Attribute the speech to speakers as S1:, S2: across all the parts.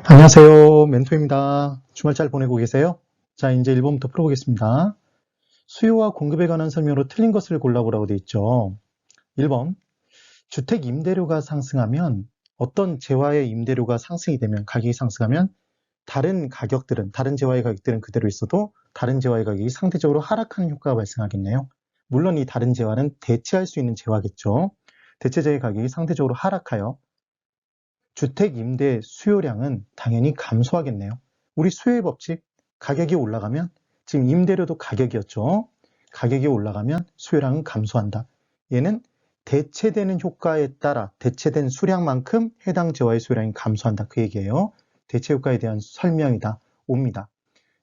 S1: 안녕하세요. 멘토입니다. 주말 잘 보내고 계세요? 자, 이제 1번부터 풀어보겠습니다. 수요와 공급에 관한 설명으로 틀린 것을 골라보라고 되어 있죠. 1번, 주택 임대료가 상승하면 어떤 재화의 임대료가 상승이 되면 가격이 상승하면 다른 재화의 가격들은 그대로 있어도 다른 재화의 가격이 상대적으로 하락하는 효과가 발생하겠네요. 물론 이 다른 재화는 대체할 수 있는 재화겠죠. 대체재의 가격이 상대적으로 하락하여 주택 임대 수요량은 당연히 감소하겠네요. 우리 수요의 법칙, 가격이 올라가면 지금 임대료도 가격이었죠. 가격이 올라가면 수요량은 감소한다. 얘는 대체되는 효과에 따라 대체된 수량만큼 해당 재화의 수요량이 감소한다. 그 얘기예요. 대체 효과에 대한 설명이다. 옵니다.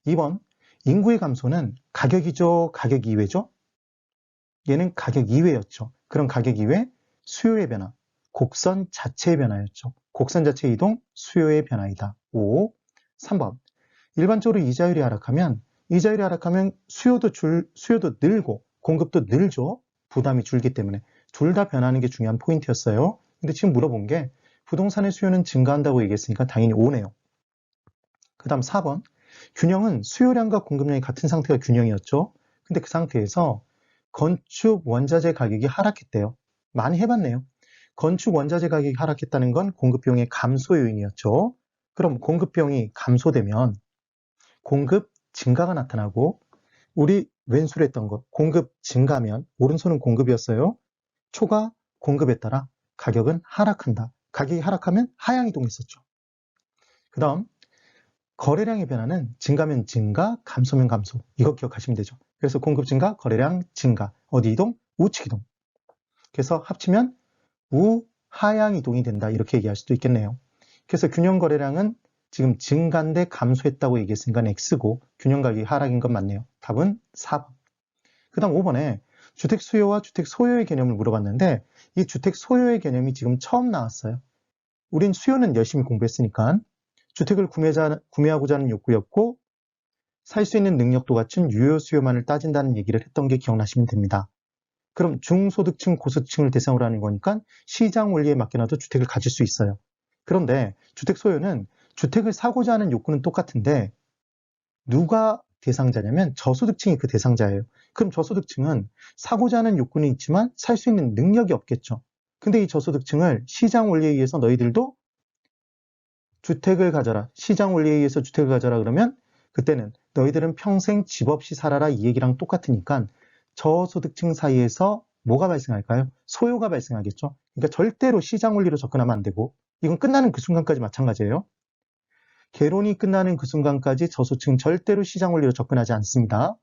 S1: 2번, 인구의 감소는 가격이죠, 가격 이외죠? 얘는 가격 이외였죠. 그럼 가격 이외 수요의 변화, 곡선 자체의 변화였죠. 곡선 자체의 이동, 수요의 변화이다. 5. 3번. 일반적으로 이자율이 하락하면 수요도 늘고 공급도 늘죠. 부담이 줄기 때문에 둘 다 변하는 게 중요한 포인트였어요. 근데 지금 물어본 게 부동산의 수요는 증가한다고 얘기했으니까 당연히 5네요. 그 다음 4번. 균형은 수요량과 공급량이 같은 상태가 균형이었죠. 근데 그 상태에서 건축 원자재 가격이 하락했대요. 많이 해봤네요. 건축 원자재 가격이 하락했다는 건 공급 비용의 감소 요인이었죠. 그럼 공급 비용이 감소되면 공급 증가가 나타나고 우리 왼수로 했던 것 공급 증가하면 오른손은 공급이었어요. 초과 공급에 따라 가격은 하락한다. 가격이 하락하면 하향 이동했었죠. 그 다음 거래량의 변화는 증가면 증가, 감소면 감소. 이거 기억하시면 되죠. 그래서 공급 증가, 거래량 증가. 어디 이동? 우측 이동. 그래서 합치면 우하향 이동이 된다. 이렇게 얘기할 수도 있겠네요. 그래서 균형 거래량은 지금 증가인데 감소했다고 얘기했으니까 X고 균형 가격이 하락인 건 맞네요. 답은 4번. 그 다음 5번에 주택 수요와 주택 소요의 개념을 물어봤는데 이 주택 소요의 개념이 지금 처음 나왔어요. 우린 수요는 열심히 공부했으니까 주택을 구매하고자 하는 욕구였고 살 수 있는 능력도 갖춘 유효 수요만을 따진다는 얘기를 했던 게 기억나시면 됩니다. 그럼 중소득층, 고소득층을 대상으로 하는 거니까 시장 원리에 맡겨놔도 주택을 가질 수 있어요. 그런데 주택 소요는 주택을 사고자 하는 욕구는 똑같은데 누가 대상자냐면 저소득층이 그 대상자예요. 그럼 저소득층은 사고자 하는 욕구는 있지만 살 수 있는 능력이 없겠죠. 근데 이 저소득층을 시장 원리에 의해서 너희들도 주택을 가져라. 시장 원리에 의해서 주택을 가져라 그러면 그때는 너희들은 평생 집 없이 살아라 이 얘기랑 똑같으니까 저소득층 사이에서 뭐가 발생할까요? 소요가 발생하겠죠. 그러니까 절대로 시장 원리로 접근하면 안 되고 이건 끝나는 그 순간까지 마찬가지예요. 개론이 끝나는 그 순간까지 저소득층 절대로 시장 원리로 접근하지 않습니다.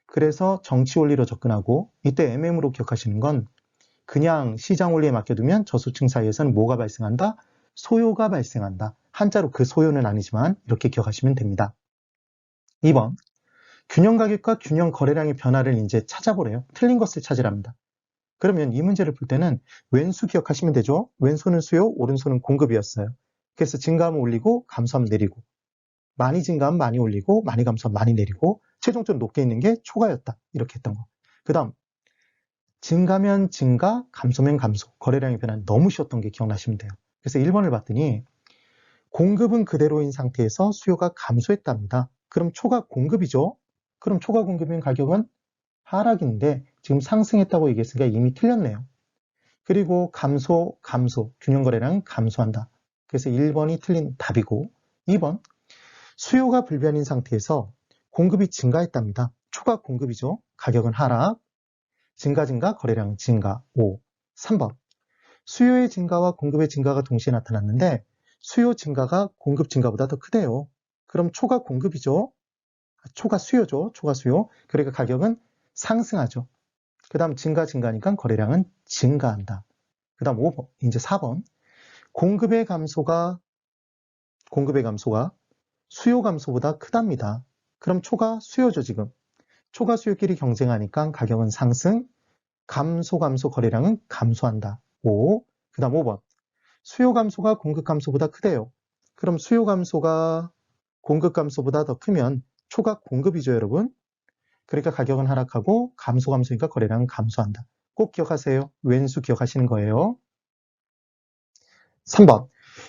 S1: 그래서 정치 원리로 접근하고 이때 MM으로 기억하시는 건 그냥 시장 원리에 맡겨두면 저소득층 사이에서는 뭐가 발생한다? 소요가 발생한다. 한자로 그 소요는 아니지만 이렇게 기억하시면 됩니다. 2번. 균형 가격과 균형 거래량의 변화를 이제 찾아보래요. 틀린 것을 찾으랍니다. 그러면 이 문제를 풀 때는 왼수 기억하시면 되죠. 왼손은 수요, 오른손은 공급이었어요. 그래서 증가하면 올리고 감소하면 내리고 많이 증가하면 많이 올리고 많이 감소하면 많이 내리고 최종적으로 높게 있는 게 초과였다. 이렇게 했던 거. 그 다음 증가면 증가, 감소면 감소. 거래량의 변화는 너무 쉬웠던 게 기억나시면 돼요. 그래서 1번을 봤더니 공급은 그대로인 상태에서 수요가 감소했답니다. 그럼 초과 공급이죠. 그럼 초과 공급이면 가격은 하락인데 지금 상승했다고 얘기했으니까 이미 틀렸네요. 그리고 감소, 균형 거래량은 감소한다. 그래서 1번이 틀린 답이고 2번 수요가 불변인 상태에서 공급이 증가했답니다. 초과 공급이죠. 가격은 하락, 증가, 거래량 증가. 5. 3번 수요의 증가와 공급의 증가가 동시에 나타났는데 수요 증가가 공급 증가보다 더 크대요. 그럼 초과 공급이죠. 초과 수요죠. 초과 수요. 그러니까 가격은 상승하죠. 그 다음 증가니까 거래량은 증가한다. 그 다음 5번, 이제 4번. 공급의 감소가 수요 감소보다 크답니다. 그럼 초과 수요죠, 지금. 초과 수요끼리 경쟁하니까 가격은 상승, 감소, 거래량은 감소한다. 5. 그 다음 5번. 수요 감소가 공급 감소보다 크대요. 그럼 수요 감소가 공급 감소보다 더 크면 초과 공급이죠, 여러분. 그러니까 가격은 하락하고 감소니까 거래량은 감소한다. 꼭 기억하세요. 왼수 기억하시는 거예요. 3번.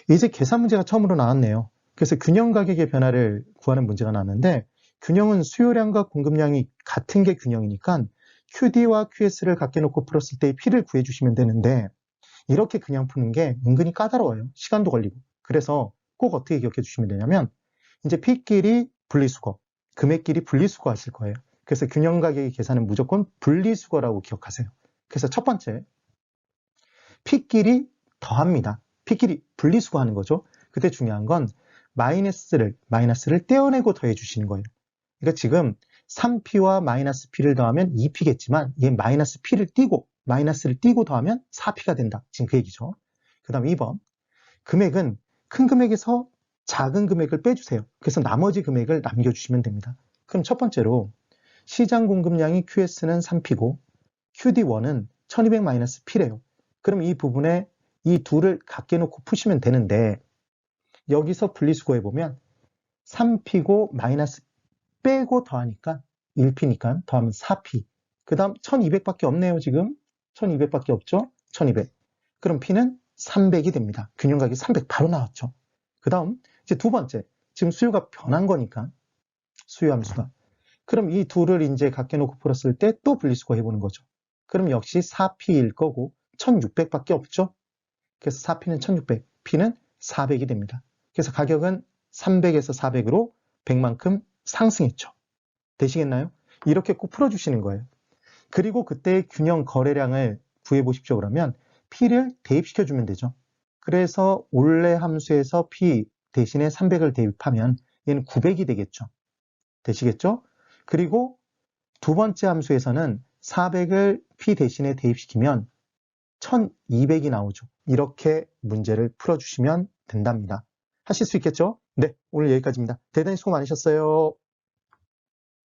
S1: 이제 계산 문제가 처음으로 나왔네요. 그래서 균형 가격의 변화를 구하는 문제가 나왔는데 균형은 수요량과 공급량이 같은 게 균형이니까 QD와 QS를 갖게 놓고 풀었을 때의 P를 구해주시면 되는데 이렇게 그냥 푸는 게 은근히 까다로워요. 시간도 걸리고. 그래서 꼭 어떻게 기억해 주시면 되냐면 이제 P끼리 분리수거, 금액끼리 분리수거 하실 거예요. 그래서 균형 가격의 계산은 무조건 분리수거라고 기억하세요. 그래서 첫 번째, P끼리 P끼리 분리수거 하는 거죠. 그때 중요한 건 마이너스를 떼어내고 더해 주시는 거예요. 그러니까 지금 3P와 마이너스 P를 더하면 2P겠지만 얘 마이너스를 띄고 더하면 4P가 된다. 지금 그 얘기죠. 그 다음 2번. 금액은 큰 금액에서 작은 금액을 빼주세요. 그래서 나머지 금액을 남겨주시면 됩니다. 그럼 첫 번째로 시장 공급량이 QS는 3P고 QD1은 1200-P래요. 그럼 이 부분에 이 둘을 갖게 놓고 푸시면 되는데 여기서 분리수거 해보면 3P고 마이너스 빼고 더하니까 1P니까 더하면 4P. 그 다음 1200밖에 없네요. 지금 1200밖에 없죠. 1200. 그럼 P는 300이 됩니다. 균형 가격이 300 바로 나왔죠. 그 다음 이제 두 번째. 지금 수요가 변한 거니까 수요 함수가. 그럼 이 둘을 이제 갖게 놓고 풀었을 때 또 분리수거 해보는 거죠. 그럼 역시 4P일 거고 1600밖에 없죠. 그래서 4P는 1600, P는 400이 됩니다. 그래서 가격은 300에서 400으로 100만큼 상승했죠. 되시겠나요? 이렇게 꼭 풀어주시는 거예요. 그리고 그때 균형 거래량을 구해보십시오. 그러면 P를 대입시켜주면 되죠. 그래서 올해 함수에서 P 대신에 300을 대입하면 얘는 900이 되겠죠. 되시겠죠? 그리고 두 번째 함수에서는 400을 P 대신에 대입시키면 1200이 나오죠. 이렇게 문제를 풀어주시면 된답니다. 하실 수 있겠죠? 네, 오늘 여기까지입니다. 대단히 수고 많으셨어요.